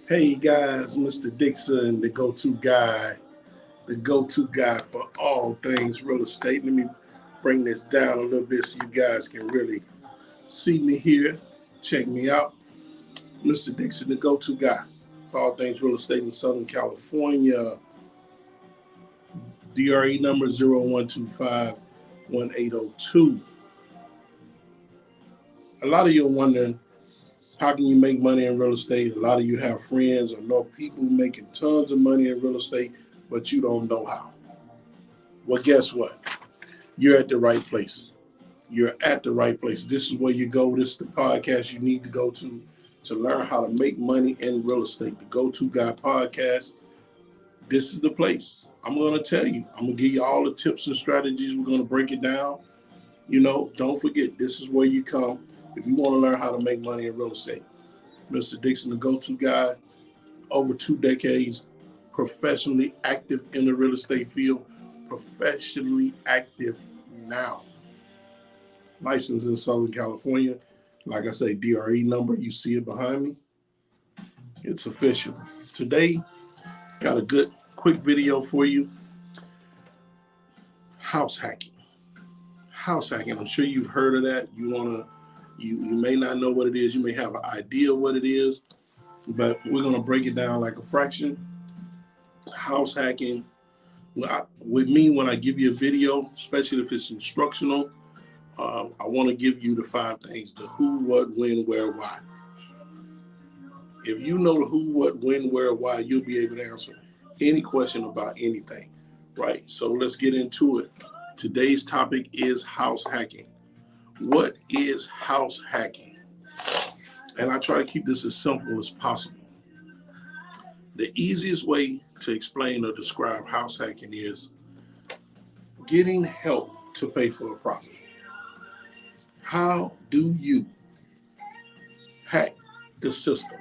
Hey guys, Mr. Dixon, the go-to guy for all things real estate. Let me bring this down a little bit so you guys can really see me here. Check me out. Mr. Dixon, the go-to guy for all things real estate in Southern California. DRE number 0125-1802. A lot of you are wondering, how can you make money in real estate? A lot of you have friends or know people making tons of money in real estate, but you don't know how. Well, guess what? You're at the right place. You're at the right place. This is where you go. This is the podcast you need to go to learn how to make money in real estate. The Go-To Guy podcast. This is the place. I'm going to tell you. I'm going to give you all the tips and strategies. We're going to break it down. Don't forget, this is where you come if you want to learn how to make money in real estate. Mr. Dixon, the go-to guy, over 2 decades, professionally active in the real estate field, professionally active now. Licensed in Southern California. Like I say, DRE number, you see it behind me. It's official. Today, got a good, quick video for you. House hacking. House hacking. I'm sure you've heard of that. You may not know what it is. You may have an idea what it is, but we're going to break it down like a fraction. House hacking. With me, when I give you a video, especially if it's instructional, I want to give you the 5 things: the who, what, when, where, why. If you know the who, what, when, where, why, you'll be able to answer any question about anything, right? So let's get into it. Today's topic is house hacking. What is house hacking? And I try to keep this as simple as possible. The easiest way to explain or describe house hacking is getting help to pay for a property. How do you hack the system?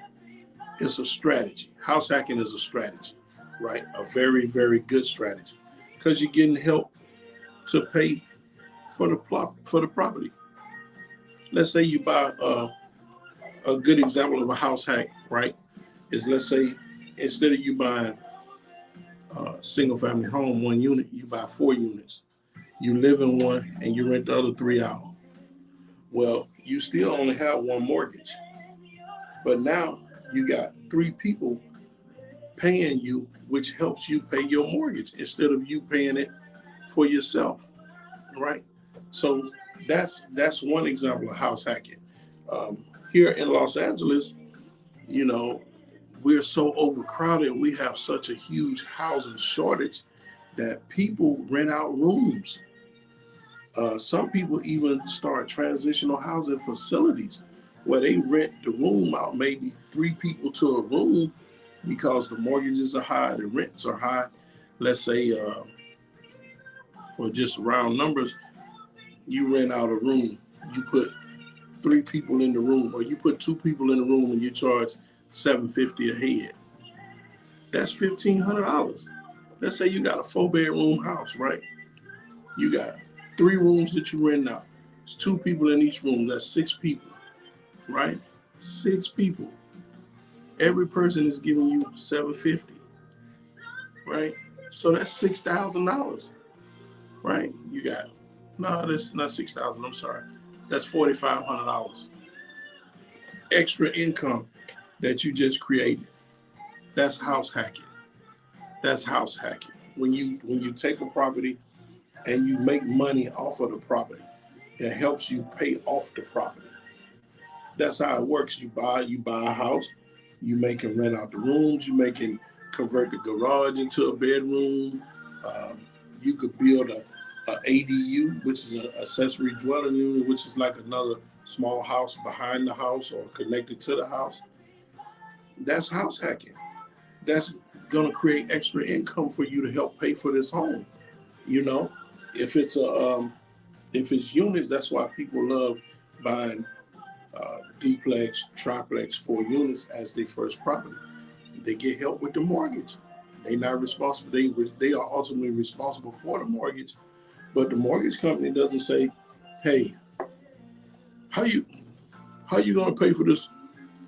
It's a strategy. House hacking is a strategy, right? A very, very good strategy, because you're getting help to pay for the property. Let's say you buy a good example of a house hack, right? Is, let's say, instead of you buying a single family home, 1 unit, you buy 4 units. You live in one and you rent the other 3 out. Well, you still only have 1 mortgage, but now you got 3 people paying you, which helps you pay your mortgage instead of you paying it for yourself, right? So that's one example of house hacking. Here in Los Angeles, we're so overcrowded. We have such a huge housing shortage that people rent out rooms. Some people even start transitional housing facilities where they rent the room out, maybe 3 people to a room, because the mortgages are high, the rents are high. Let's say, for just round numbers, you rent out a room, you put 3 people in the room, or you put 2 people in the room and you charge $750 a head. That's $1,500. Let's say you got a 4-bedroom house, right? You got 3 rooms that you rent out. It's 2 people in each room. That's 6 people, right? 6 people. Every person is giving you $750, right? So that's $6,000, right? You got, no, that's not $6,000. I'm sorry. That's $4,500 extra income that you just created. That's house hacking. That's house hacking. When you take a property and you make money off of the property, that helps you pay off the property. That's how it works. You buy a house, you make and rent out the rooms, you make and convert the garage into a bedroom. You could build a ADU, which is an accessory dwelling unit, which is like another small house behind the house or connected to the house. That's house hacking. That's going to create extra income for you to help pay for this home. If it's units, that's why people love buying duplex, triplex, 4 units as their first property. They get help with the mortgage. They're not responsible. They are ultimately responsible for the mortgage, but the mortgage company doesn't say, "Hey, how you going to pay for this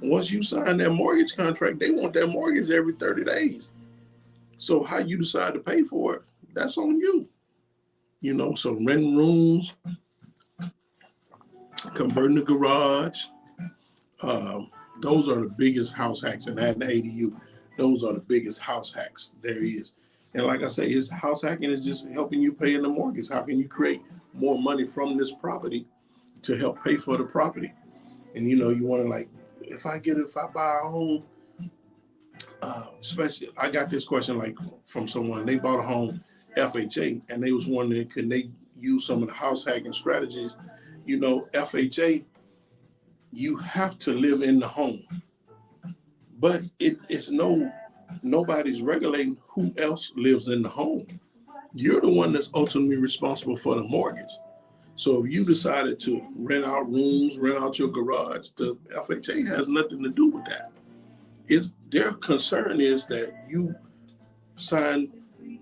Once you sign that mortgage contract, they want that mortgage every 30 days. So how you decide to pay for it, that's on you. You know, so renting rooms, converting the garage, uh, those are the biggest house hacks, and adding the ADU. Those are the biggest house hacks there is. And like I say, it's house hacking is just helping you pay in the mortgage. How can you create more money from this property to help pay for the property? And you know, you want to like, if I buy a home, especially, I got this question like from someone, they bought a home FHA and they was wondering, could they use some of the house hacking strategies? You know, FHA, you have to live in the home, but it's nobody's regulating who else lives in the home. You're the one that's ultimately responsible for the mortgage. So if you decided to rent out rooms, rent out your garage, the FHA has nothing to do with that. Their concern is that you sign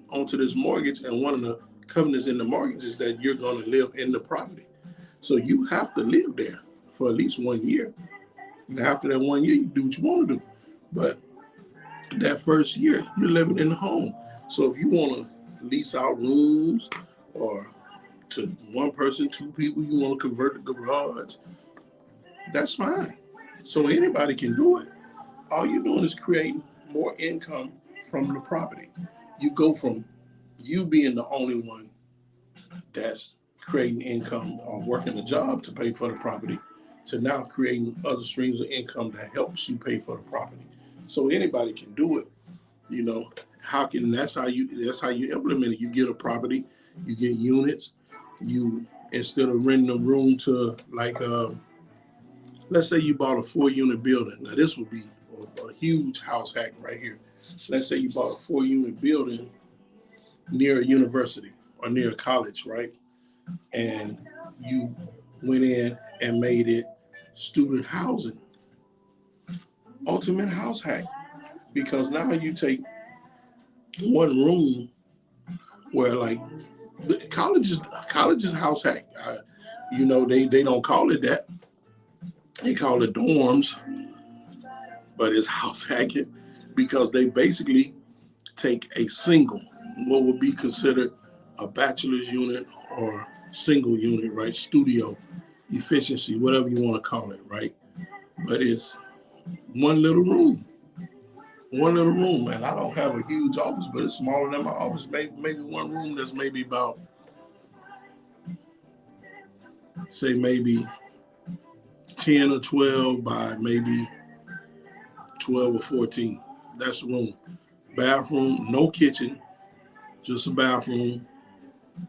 onto this mortgage, and one of the covenants in the mortgage is that you're going to live in the property. So you have to live there for at least 1 year. And after that 1 year, you do what you want to do. But that first year, you're living in the home. So if you want to lease out rooms or to one person, two people, you want to convert the garage, that's fine. So anybody can do it. All you're doing is creating more income from the property. You go from you being the only one that's creating income or working a job to pay for the property to now creating other streams of income that helps you pay for the property. So anybody can do it. You know, that's how you implement it. You get a property, you get units, you instead of renting a room to like let's say you bought a 4-unit building. Now this would be a huge house hack right here. Let's say you bought a 4-unit building near a university or near a college, right? And you went in and made it student housing. Ultimate house hack. Because now you take one room where like college's house hack. You know, they don't call it that. They call it dorms, but it's house hacking because they basically take a single, what would be considered a bachelor's unit or single unit, right? Studio, efficiency, whatever you want to call it, right? But it's one little room. And I don't have a huge office, but it's smaller than my office. Maybe one room that's maybe about, say maybe 10 or 12 by maybe 12 or 14. That's the room. Bathroom, no kitchen, just a bathroom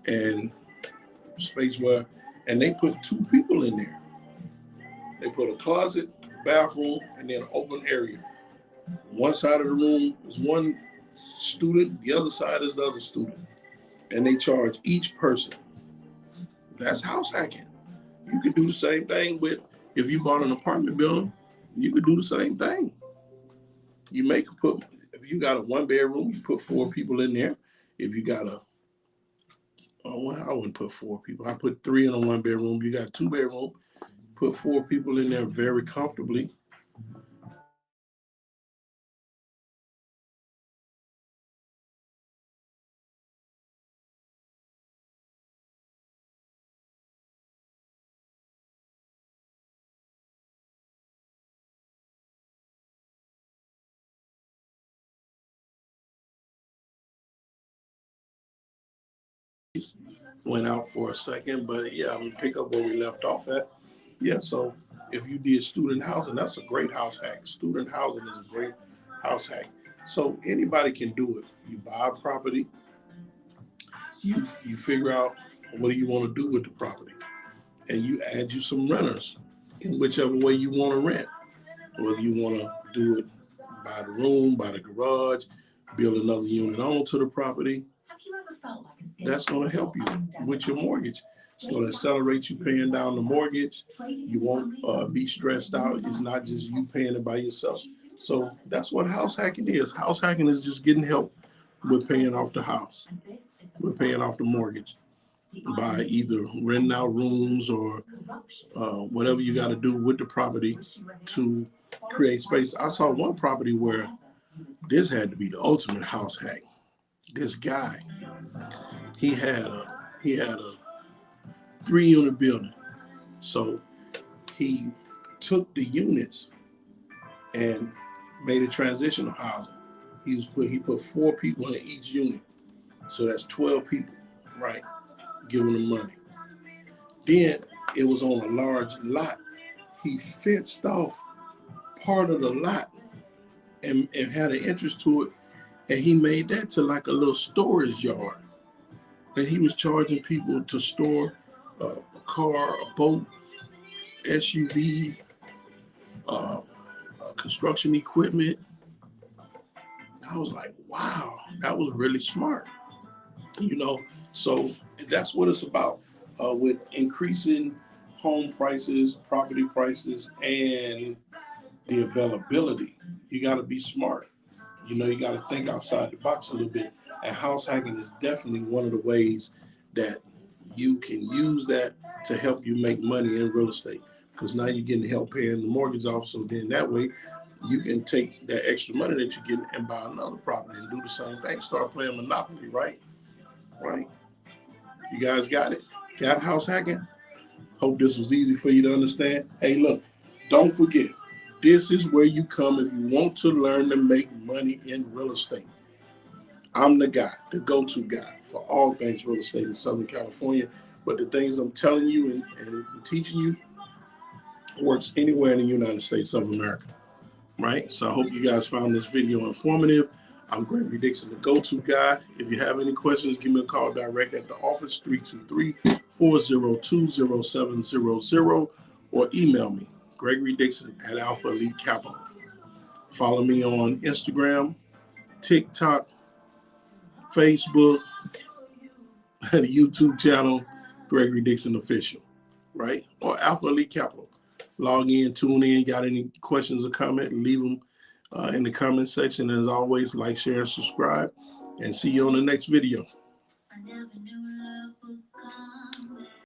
and space where, and they put 2 people in there. They put a closet, bathroom, and then an open area. One side of the room is one student, the other side is the other student. And they charge each person. That's house hacking. You could do the same thing with, if you bought an apartment building, you could do the same thing. If you got a 1-bedroom, you put 4 people in there. If you got I wouldn't put 4 people. I put 3 in a 1-bedroom. You got a 2-bedroom, put 4 people in there very comfortably. Went out for a second, but yeah, I'm gonna pick up where we left off at. Yeah, so if you did student housing, that's a great house hack. Student housing is a great house hack. So anybody can do it. You buy a property, you figure out what do you want to do with the property, and you add you some renters in whichever way you want to rent. Whether you want to do it by the room, by the garage, build another unit onto the property, that's going to help you with your mortgage. It's going to accelerate you paying down the mortgage. You won't be stressed out. It's not just you paying it by yourself. So that's what house hacking is. House hacking is just getting help with paying off the house, with paying off the mortgage by either renting out rooms or whatever you got to do with the property to create space. I saw one property where this had to be the ultimate house hack. This guy, he had a 3-unit building. So he took the units and made a transitional housing. He put 4 people in each unit. So that's 12 people, right? Giving them money. Then it was on a large lot. He fenced off part of the lot and had an entrance to it. And he made that to like a little storage yard. And he was charging people to store a car, a boat, SUV, construction equipment. I was like, wow, that was really smart. You know, so that's what it's about with increasing home prices, property prices, and the availability. You got to be smart. You know, you got to think outside the box a little bit. And house hacking is definitely one of the ways that you can use that to help you make money in real estate. Because now you're getting help paying the mortgage off. So then that way you can take that extra money that you're getting and buy another property and do the same thing. Start playing Monopoly, right? Right. You guys got it? Got house hacking? Hope this was easy for you to understand. Hey, look, don't forget, this is where you come if you want to learn to make money in real estate. I'm the guy, the go-to guy for all things real estate in Southern California. But the things I'm telling you and teaching you works anywhere in the United States of America, right? So I hope you guys found this video informative. I'm Gregory Dixon, the go-to guy. If you have any questions, give me a call direct at the office, 323-402-0700, or email me, Gregory Dixon at Alpha Elite Capital. Follow me on Instagram, TikTok, Facebook, and the YouTube channel, Gregory Dixon Official, right? Or Alpha Elite Capital. Log in, tune in. Got any questions or comments, leave them in the comment section. As always, like, share, and subscribe. And see you on the next video.